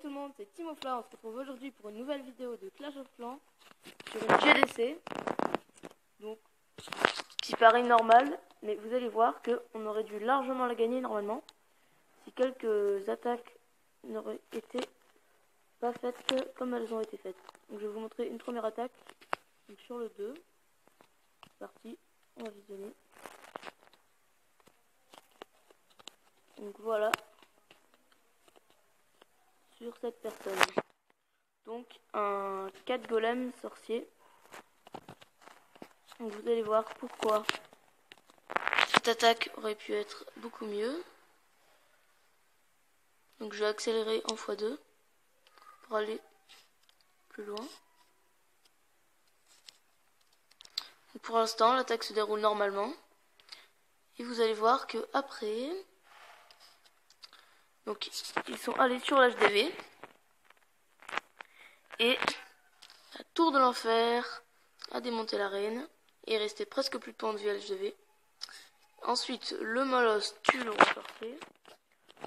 tout le monde, c'est Timofla. On se retrouve aujourd'hui pour une nouvelle vidéo de Clash of Clans sur une GDC. Donc, qui paraît normal, mais vous allez voir qu'on aurait dû largement la gagner normalement si quelques attaques n'auraient été pas faites comme elles ont été faites. Donc, je vais vous montrer une première attaque. Donc, sur le 2, c'est parti, on va visionner. Donc voilà, sur cette personne. Donc un 4 golem sorcier. Donc vous allez voir pourquoi cette attaque aurait pu être beaucoup mieux. Donc je vais accélérer en x2 pour aller plus loin. Donc pour l'instant l'attaque se déroule normalement. Et vous allez voir que après, donc ils sont allés sur l'HDV. Et la tour de l'enfer a démonté l'arène et est resté presque plus de points de vue HDV. Ensuite, le molosse tue le roi sorcier.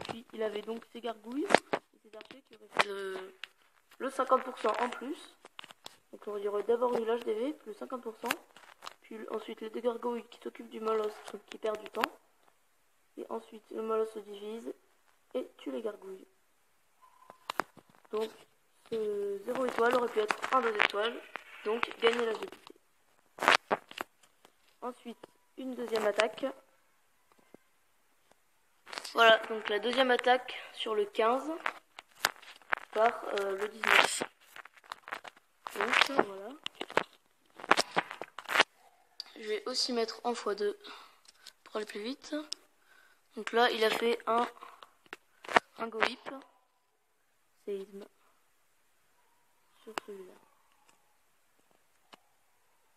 Puis il avait donc ses gargouilles et ses archers qui auraient fait le 50% en plus. Donc il y aurait d'abord eu l'HDV plus 50%. Puis ensuite les deux gargouilles qui s'occupent du molosse qui perd du temps. Et ensuite le molosse se divise et tue les gargouilles. Donc ce 0 étoile aurait pu être un 2 étoiles, donc gagner la GDC. Ensuite, une deuxième attaque. Voilà, donc la deuxième attaque sur le 15 par le 19. Donc voilà. Je vais aussi mettre en x2 pour aller plus vite. Donc là, il a fait un gohip séisme sur celui-là.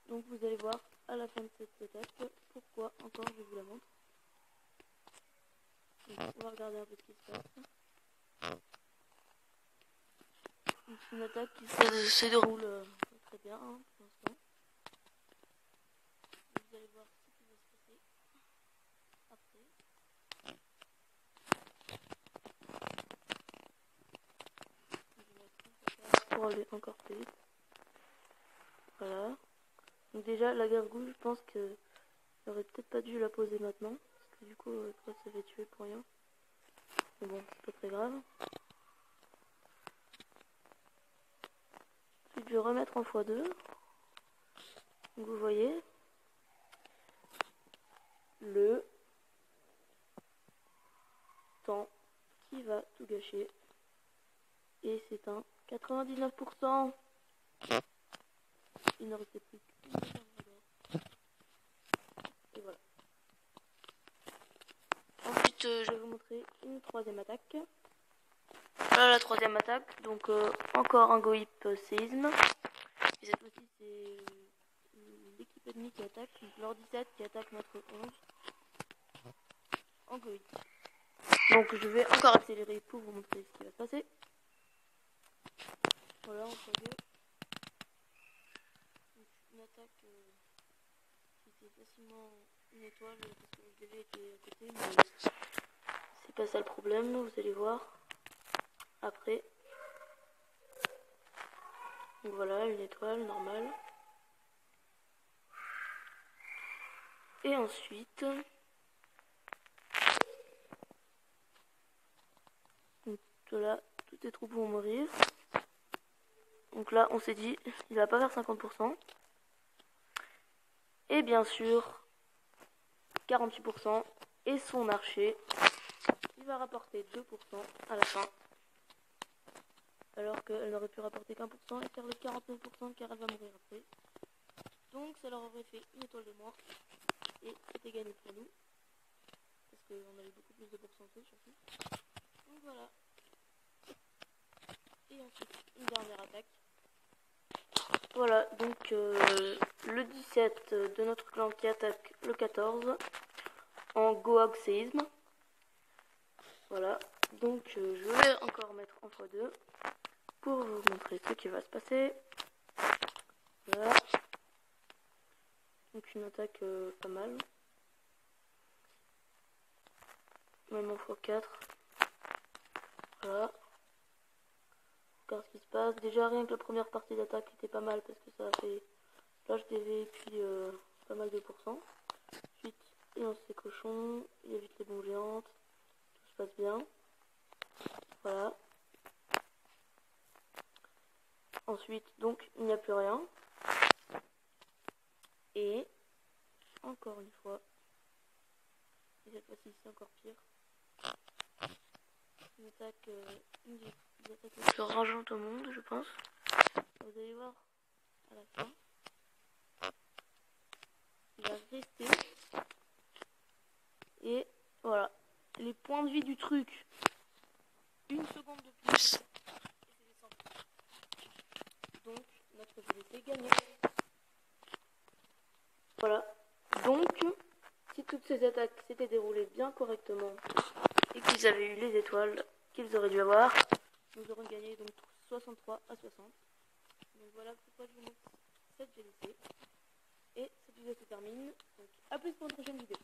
Donc vous allez voir à la fin de cette attaque pourquoi encore je vous la montre. Donc, on va regarder un peu ce qui se passe. C'est une attaque qui se déroule très bien pour l'instant. Vous allez voir ce qui va se passer après. Je vais mettre pour aller encore plus vite. Voilà. Donc déjà la gargouille, je pense que j'aurais peut-être pas dû la poser maintenant. Parce que du coup, ça se fait tuer pour rien. Mais bon, c'est pas très grave. Ensuite, je vais remettre en x2. Donc vous voyez le temps qui va tout gâcher. Et c'est un 99%. Il ne restait plus qu'une seule. Et voilà. Ensuite, je vais vous montrer une troisième attaque. Voilà la troisième attaque. Donc, encore un gohip séisme. Et cette fois-ci, c'est l'équipe ennemie qui attaque. Donc, leur 17 qui attaque notre 11. En gohip. Donc, je vais encore accélérer pour vous montrer ce qui va se passer. Voilà, on voit bien. Une attaque qui était facilement une étoile parce que le DV était à côté, mais c'est pas ça le problème, vous allez voir après. Donc voilà, une étoile normale. Et ensuite, donc là, tous les troupes vont mourir. Donc là, on s'est dit, il va pas faire 50%. Et bien sûr, 48%. Et son archer, il va rapporter 2% à la fin. Alors qu'elle n'aurait pu rapporter qu'1% et faire le 49% car elle va mourir après. Donc ça leur aurait fait une étoile de moins. Et c'était gagné pour nous. Parce qu'on avait beaucoup plus de pourcentage surtout. Donc voilà. Et ensuite, une dernière attaque. Voilà, donc le 17 de notre clan qui attaque le 14 en Gohog séisme. Voilà, donc je vais encore mettre en x2 pour vous montrer ce qui va se passer. Voilà. Donc une attaque pas mal. Même en x4. Voilà. regarde ce qui se passe. Déjà rien que la première partie d'attaque était pas mal parce que ça a fait l'HDV et puis pas mal de pourcents. Ensuite il lance ses cochons, il évite les bombes géantes, tout se passe bien. Voilà. Ensuite donc il n'y a plus rien. Et encore une fois, et cette fois-ci c'est encore pire. Une attaque la plus rageante au monde, je pense. Vous allez voir à la fin. Il va rester. Et voilà. Les points de vie du truc. Une seconde de plus. Et c'est descendu. Donc, notre jeu est gagné. Voilà. Donc, si toutes ces attaques s'étaient déroulées bien correctement et qu'ils avaient eu les étoiles qu'ils auraient dû avoir, nous aurions gagné donc 63 à 60. Donc voilà pourquoi je vous montre cette GDC. Et cette vidéo se termine. Donc à plus pour une prochaine vidéo.